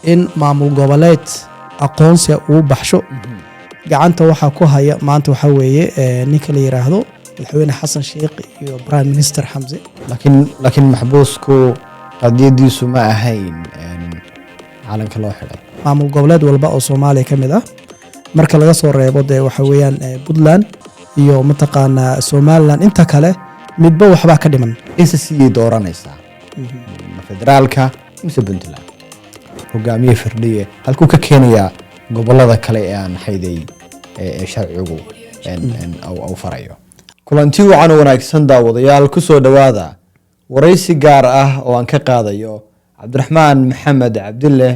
in maamul goboleed aqoonsi uu baxsho gacanta waxa ku haya maanta waxa weeye ninka la yiraahdo madaxweyne xasan sheekh iyo prime minister xamse laakiin maxbuusku qadiyadiisu ma ahayn calanka loo xiray maamul goboleed walba oo Soomaaliya kamid ah marka laga soo reebo waxa weeyaan Puntland iyo mataqaana Somaliland inta kale midba waxba ka dhiman SSC dooranaysa federaalka mise Puntland hogaamiye firdhiye halkuu ka keenaya gobolada kale ee aan hayday ee sharcigu au farayo kulanti wacan wanaagsan daawadayaal ku soo dhawaada waraysi gaar ah oo aan ka qaadayo Cabdiraxmaan Maxamed Cabdille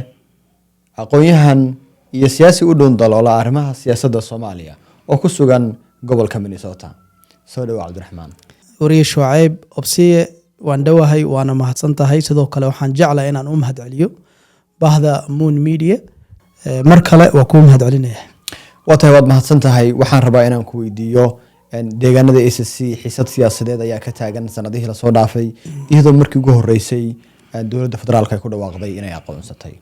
aqoonyahan iyo siyaasi u dhow daloola arrimaha siyaasadda Soomaaliya oo ku sugan gobolka Minnesota soo dhawaad Cabdiraxmaan wariye Shucayb Obsiye waan dhawahay waana mahadsantahay sidoo kale waxaan jeclahay inaan u mahadceliyo bahda Moon Media mar kale waa ku mahadcelinayaa waad mahadsantahay waxaan rabaa inaan ku weydiiyo deegaanada SSC xiisad siyaasadeed ayaa ka taagan sanadihii la soo dhaafay iyadoo markii ugu horeysay dowladda federaalka ay ku dhawaaqday inay aqoonsatay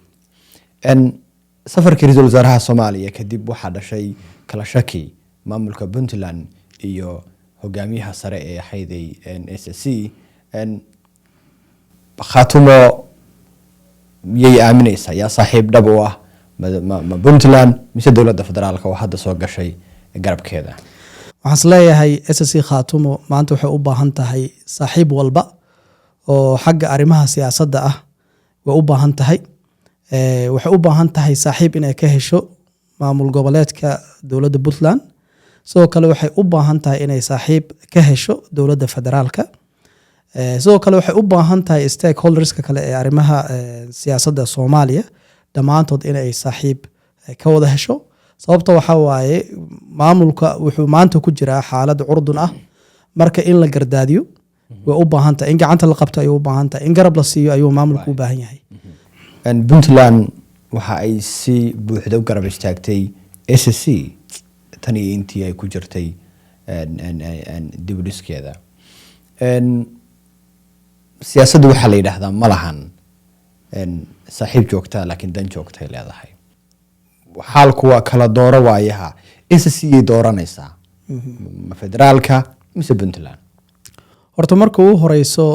safarkii ra'iisul wasaaraha Soomaaliya kadib waxa dhashay kala shaki maamulka Puntland iyo hogaamiyaha sare ee hayday SSC Khaatumo yay aaminaysa yaa saaxiib dhab u ah ma Puntland mise dowladda federaalka oo hadda soo gashay garabkeeda waxaan leeyahay SSC Khaatumo maanta waxay u baahan tahay saaxiib walba oo xagga arrimaha siyaasadda ah way u baahan tahay waxay u baahan tahay saaxiib inay ka hesho maamul goboleedka dowladda Puntland sidoo kale waxay u baahan tahay inay saaxiib ka hesho dowladda federaalka sidoo kale waxay u baahan tahay stakeholderska kale ee arrimaha siyaasadda Soomaaliya dhamaantood inay saaxiib ka wada hesho sababta waxa waaye maamulka wuxuu maanta ku jiraa xaalad curdun ah marka in la gardaadiyo way u baahan tahay in gacanta la qabto ay u baahan tahay in garab la siiyo ayuu maamulku u baahan yahay Puntland waxa ay si buuxda u garab istaagtay SSC tan iyo intii ay ku jirtay dibudhiskeeda siyaasaddu waxa la yiraahdaa malahan saaxiib joogta laakiin dan joogta ay leedahay xaalku waa kala dooro waayaha SSC dooranaysa federaalka mise Puntland horta marka uu horeyso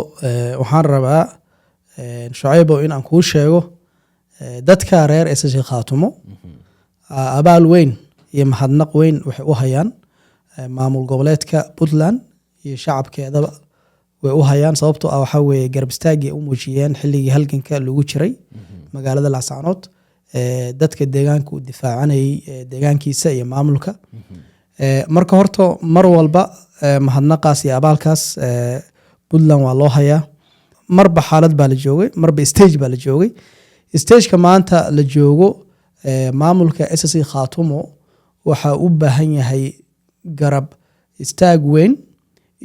waxaan rabaa Shucayb in aan ku sheego dadka reer SSC Khaatumo abaal weyn iyo mahadnaq weyn waxay u hayaan maamul goboleedka Puntland iyo shacabkeeda way u hayaan sababtoo ah waxa weeye garab istaagii u muujiyeen xilligii halganka lagu jiray magaalada Laascaanood dadka deegaanka u difaacanayay deegaankiisa iyo maamulka marka horta mar walba mahadnaqaas iyo abaalkaas Puntland waa loo hayaa marba xaalad baa la joogay marba stage baa la joogay stageka maanta la joogo maamulka SSC Khaatumo waxa u baahan yahay garab istaag weyn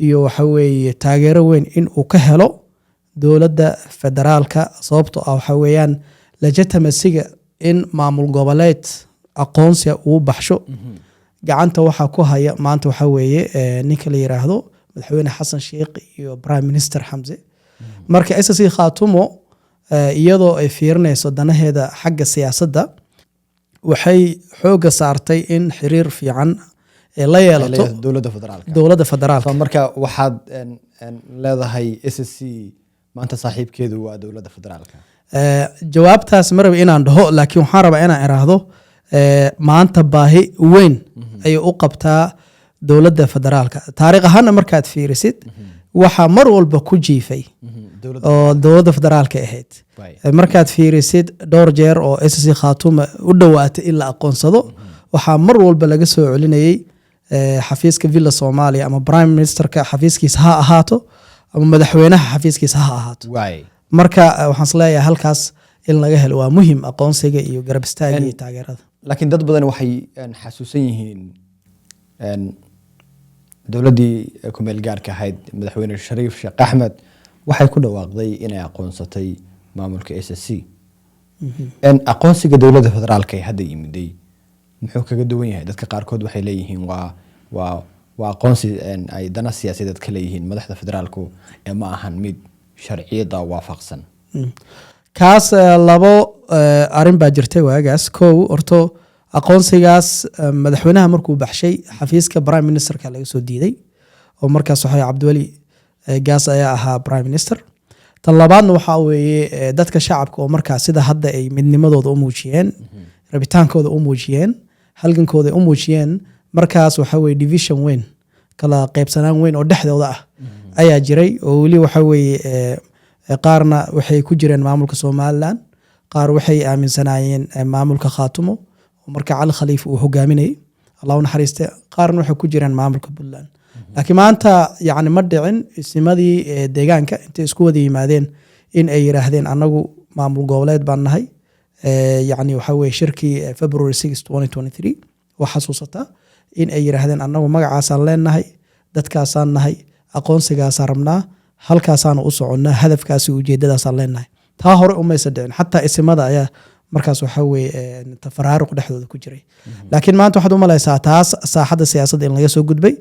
iyo waxa weeye taageero weyn in uu ka helo dowladda federaalka sababtoo ah waxa weeyaan lajatamasiga in maamul goboleed aqoonsi uu baxsho gacanta waxa ku haya maanta waxa weeye ninka la yiraahdo madaxweyne xasan sheekh iyo prime minister xamse marka SSC Khaatumo iyadoo ay fiirinayso danaheeda xagga siyaasadda waxay xooga saartay in xiriir fiican la yeelato dowladda federaalka marka waxaad leedahay SSC maanta saaxiibkeedu waa dowladda federaalka jawaabtaas maraba inaan dhaho laakiin waxaan rabaa inaan iraahdo maanta baahi weyn ay u qabtaa dowladda federaalka taariikh ahaan markaad fiirisid waxa mar walba ku jiifay oo dowladda federaalka ahayd markaad fiirisid dhowr jeer oo SSC Khaatumo u dhawaatay in la aqoonsado waxa mar walba laga soo celinayay xafiiska Villa Soomaaliya ama prime ministerka xafiiskiisa ha ahaato ama madaxweynaha xafiiskiisa ha ahaato marka waxaan isleeyahay halkaas in laga helo waa muhiim aqoonsiga iyo garab istaaga iyo taageerada laakiin dad badan waxay xasuusan yihiin dowladii ku meel gaarka ahayd madaxweyne Shariif Sheekh Axmed waxay ku dhawaaqday inay aqoonsatay maamulka SSC aqoonsiga dowladda federaalka ee hadda yimiday muxuu kaga duwan yahay dadka qaarkood waxay leeyihiin waa aqoonsi ay dana siyaasadeed ka leeyihiin madaxda federaalku ee ma ahan mid sharciyada waafaqsan kaas labo arrin baa jirtay waagaas kow horto aqoonsigaas madaxweynaha markuu baxshay xafiiska prime ministerka laga soo diiday oo markaas waxay cabdiweli gaas ayaa ahaa prime minister tan labaadna waxaa weeye dadka shacabka oo markaas sida hadda ay midnimadooda u muujiyeen rabitaankooda u muujiyeen halgankooda u muujiyeen markaas waxa weye division weyn kala qaybsanaan weyn oo dhexdooda ah ayaa jiray oo weli waxa weye qaarna waxay ku jireen maamulka Somaliland qaar waxay aaminsanaayeen maamulka Khaatumo oo marka Cali Khalifa uu hogaaminayay Allah naxariiste qaarna waxay ku jireen maamulka Puntland laakiin maanta yani ma dhicin isnimadii deegaanka intay isku wada yimaadeen in ay yiraahdeen anagu maamul goboleed baan nahay yani waxa weye shirkii February 6 2023 waxa xasuusata in ay yiraahdeen anagu magacaasaan leenahay dadkaasaan nahay aqoonsigaasaan rabnaa halkaasaan u soconnaa hadafkaasi ujeedadaasaan leenahay taa hore umaysa dhicin xataa isimada ayaa markaas waxa weye tafaraaruq dhexdooda ku jiray laakiin maanta waxaad u malaysaa taas saaxadda siyaasadda in laga soo gudbay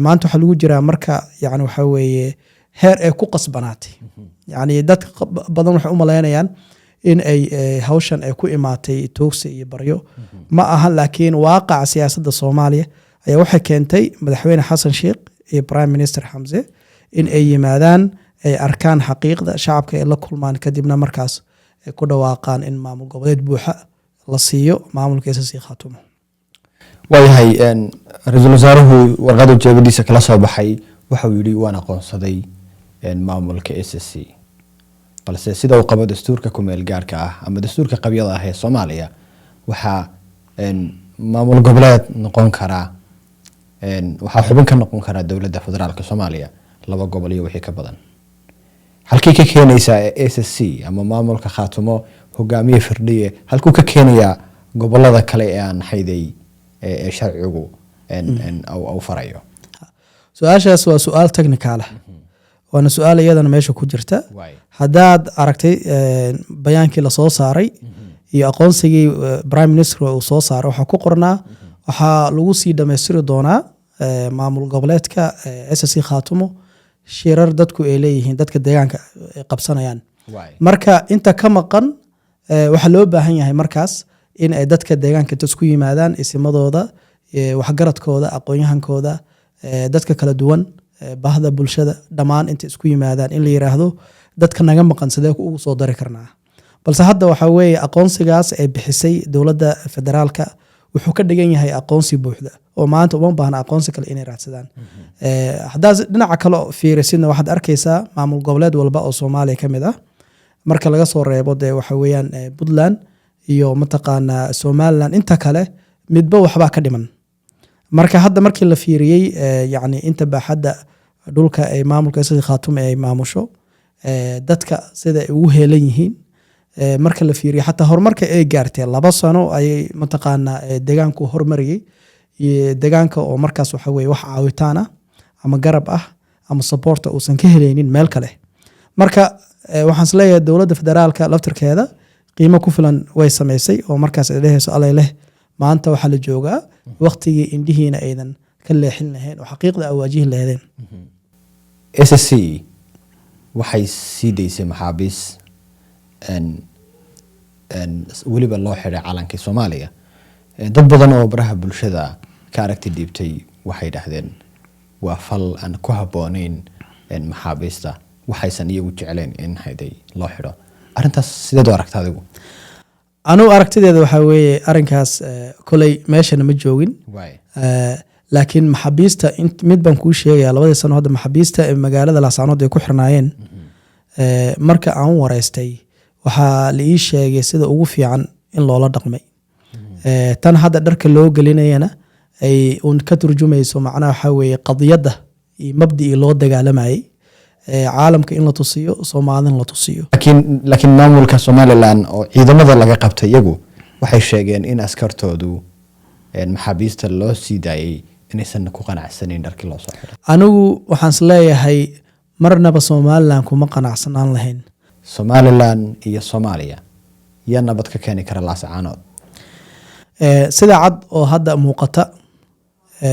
maanta waxaa lagu jiraa marka yani waxa weye heer ay ku qasbanaatay yani dad badan waxay u malaynayaan in ay hawshan ay ku imaatay toogsi iyo baryo ma aha laakiin waaqaca siyaasadda Soomaaliya ayaa waxay keentay madaxweyne Xasan Sheekh iyo prime minister Xamse in ay yimaadaan ay arkaan xaqiiqda shacabka ay la kulmaan kadibna markaas ay ku dhawaaqaan in maamul goboleed buuxa la siiyo maamulka SSC Khaatumo waayahay ra-iisul wasaaruhu warqada jeebadiisa kala soo baxay waxa uu yidhi waan aqoonsaday maamulka SSC balse sida uu qabo dastuurka ku meel gaarka ah ama dastuurka qabyada ah ee Soomaaliya waxa maamul goboleed noqon kara waxa xubin ka noqon kara dawladda federaalka Soomaaliya laba gobol iyo wixii ka badan halkii ka keenaysa SSC ama maamulka Khaatumo hogaamiye firdhiye halkuu ka keenaya gobolada kale ee aan hayday ee sharcigu au farayo su'aashaas waa su'aal technical ah waana su'aal iyadana meesha ku jirta hadaad aragtay bayaankii la soo saaray iyo aqoonsigii prime minister uu soo saaray waxa ku qornaa waxa lagu sii dhameystiri doonaa maamul goboleedka SSC Khaatumo shirar dadku ay leeyihiin dadka deegaanka ay qabsanayaan marka inta ka maqan waxa loo baahan yahay markaas in ay dadka deegaanka isku yimaadaan isimadooda waxgaradkooda aqoonyahankooda dadka kala duwan bahda bulshada dhamaan inta isku yimaadaan in la yiraahdo dadka naga maqan sidee ugu soo dari karnaa balse hadda waxa weeye aqoonsigaas ay bixisay dawladda federaalka wuxuu ka dhigan yahay aqoonsi buuxda oo maanta uma baahna aqoonsi kale inay raadsadaan haddaad dhinaca kale fiirisidna waxaad arkaysaa maamul goboleed walba oo Soomaaliya ka mid ah marka laga soo reebo dee waxa weeyaan Puntland iyo mataqaanaa Somaliland inta kale midba waxbaa ka dhiman marka hadda markii la fiiriyay yani inta baaxadda dhulka ay maamulka SSC Khaatumo ay maamusho dadka sida ay ugu heelan yihiin marka la fiiriyo xataa horumarka ay gaartay 2 sano ay mataqaanaa deegaanku horumariyay deegaanka oo markaas waxa weeye wax caawitaan ah ama garab ah ama support uusan ka helaynin meel kale marka waxaan isleeyahay dawladda federaalka laftirkeeda qiimo ku filan way sameysay oo markaas ay dhehayso alay maanta waxa la joogaa waqtigii indhihiina aydan ka leexin lahayn oo xaqiiqda awaajihi lahayn SSC waxay sii daysay maxaabiis weliba loo xiray calankii Soomaaliya dad badan oo baraha bulshada ka aragti dhiibtay waxay dhahdeen waa fal aan ku habooneyn maxaabiista waxaysan iyagu jecleen in hayday loo xiro arintaas sideed u aragtaa adigu anu aragtideeda waxa weeye arinkaas kulay meeshana ma joogin laakiin maxaabiista mid baan kuu sheegayaa 2 sano hadda maxaabiista ee magaalada Laascaanood ay ku xirnaayeen marka aan wareystay waxaa la ii sheegay sida ugu fiican in loola dhaqmay tan hadda dharka loo gelinayana ay un ka turjumayso macnaha waxa weeye qadiyada iyo mabdii loo dagaalamayay caalamka in la tusiyo Soomaalina la tusiyo laakiin maamulka Somaliland oo ciidamada laga qabtay iyagu waxay sheegeen in askartoodu maxaabiista loo sii daayay inaysan ku qanacsaneyn dharkii loo soo xiray anigu waxaan isleeyahay marnaba Somaliland kuma qanacsanaan lahayn Somaliland iyo Soomaaliya yaa nabad ka keeni kara Laascaanood sida cad oo hadda muuqata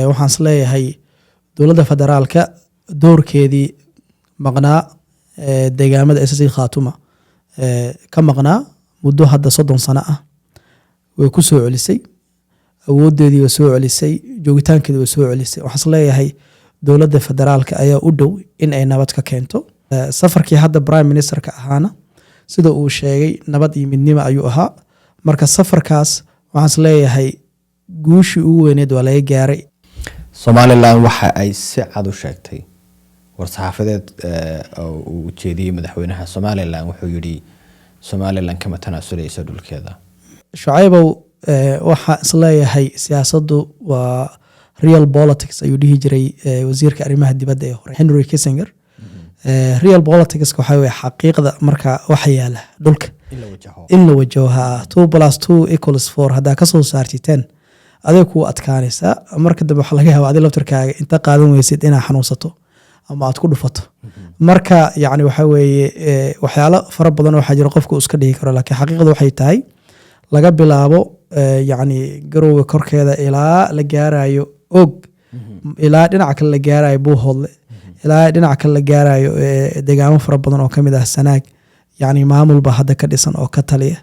waxaan isleeyahay dawladda federaalka doorkeedii maqnaa deegaamada SSC Khaatumo ka maqnaa muddo hadda 30 sano ah way ku soo celisay awoodeedii way soo celisay joogitaankeedii way soo celisay waxaan is leeyahay dowladda federaalka ayaa u dhow in ay nabad ka keento safarkii hadda prime ministerka ahaana sida uu sheegay nabad iyo midnimo ayuu ahaa marka safarkaas waxaan is leeyahay guushii ugu weyneed waa laga gaaray Somaliland waxa ay si cad u sheegtay war-saxaafadeed uu jeediyay madaxweynaha Somaliland wuxuu yiri Somaliland kama tanaasuleyso dhulkeeda Shucaybow waxa is leeyahay siyaasaddu waa real politics ayuu dhihi jiray wasiirka arrimaha dibadda ee hore Henry Kissinger real politics waxa weeye xaqiiqda marka waxa yaala dhulka in la wajaho 2+2 = 4 hadaa ka soo saartay 10 adeeg ku adkaanaysa marka dambe waxa laga yaabaa laftarkaaga inta qaadan weysid inaa xanuunsato ama aad ku dhufato marka yaani waxa weeye waxyaalo fara badan waxa jira qofku iska dhigi karo laakiin xaqiiqdu waxay tahay laga bilaabo yaani garowga korkeeda ilaa la gaarayo og ilaa dhinaca kale la gaarayo Buuhoodle ilaa dhinaca kale la gaarayo deegaamo fara badan oo kamid ah Sanaag yaani maamul ba hadda ka dhisan oo ka taliya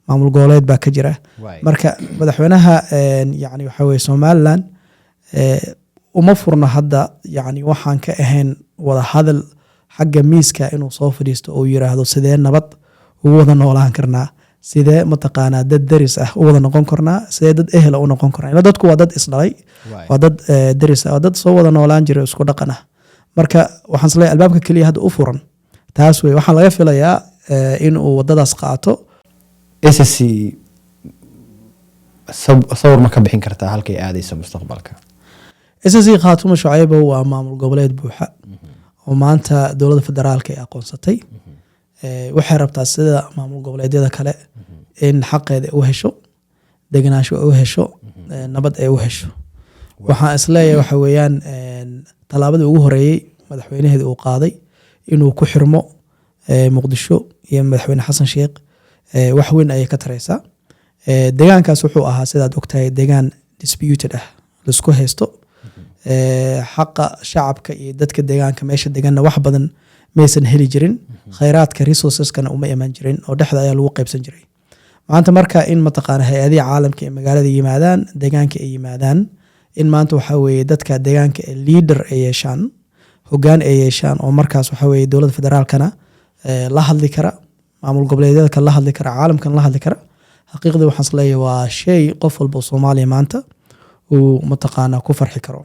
maamul goboleed baa ka jira marka madaxweynaha yaani waxa weeye Somaliland uma furna hadda yaani waxaan ka ahayn wada hadal xagga miiska inuu soo fadhiisto oo yiraahdo sidee nabad ugu wada noolaan karnaa sidee mataqaanaa dad daris ah u wada noqon karnaa sidee dad ehel u noqon karnaa ila dadku waa dad isdhalay waa dad daris ah waa dad soo wada noolaan jiray isku dhaqan ah marka waxaan isleeyahay albaabka kaliya hadda u furan taas way waxaan laga filayaa in uu wadadaas qaato SSC sawir ma ka bixin kartaa halkay aadayso mustaqbalka SSC Khaatumo Shucaybow waa maamul goboleed buuxa oo maanta dowladda federaalka ay aqoonsatay waxay rabtaa sida maamul goboleedyada kale in xaqeeda u hesho deganaansho u hesho nabad ay u hesho waxaan isleeyahay waxa weeyaan talaabada ugu horeeyay madaxweynaheeda uu qaaday inuu ku xirmo Muqdisho iyo madaxweyne Xasan Sheekh wax weyn ay ka taraysaa deegaankaas wuxuu ahaa sidaad ogtahay deegaan disputed ah la isku haysto xaqa shacabka iyo dadka deegaanka meesha deganna wax badan maysan heli jirin khayraadka resourceskana uma iman jirin oo dhexda ayaa lagu qaybsan jiray maanta marka in mataqaana hay'adaha caalamka ee magaalada yimaadaan deegaanka ay yimaadaan in maanta waxa weeye dadka deegaanka ee leader ay yeeshaan hoggaan ay yeeshaan oo markaas waxa weeye dowladda federaalkana la hadli kara maamul goboleedyada kale la hadli kara caalamkan la hadli kara xaqiiqda waxaan isleeyahay waa shay qof walba Soomaaliya maanta uu mataqaana ku farxi karo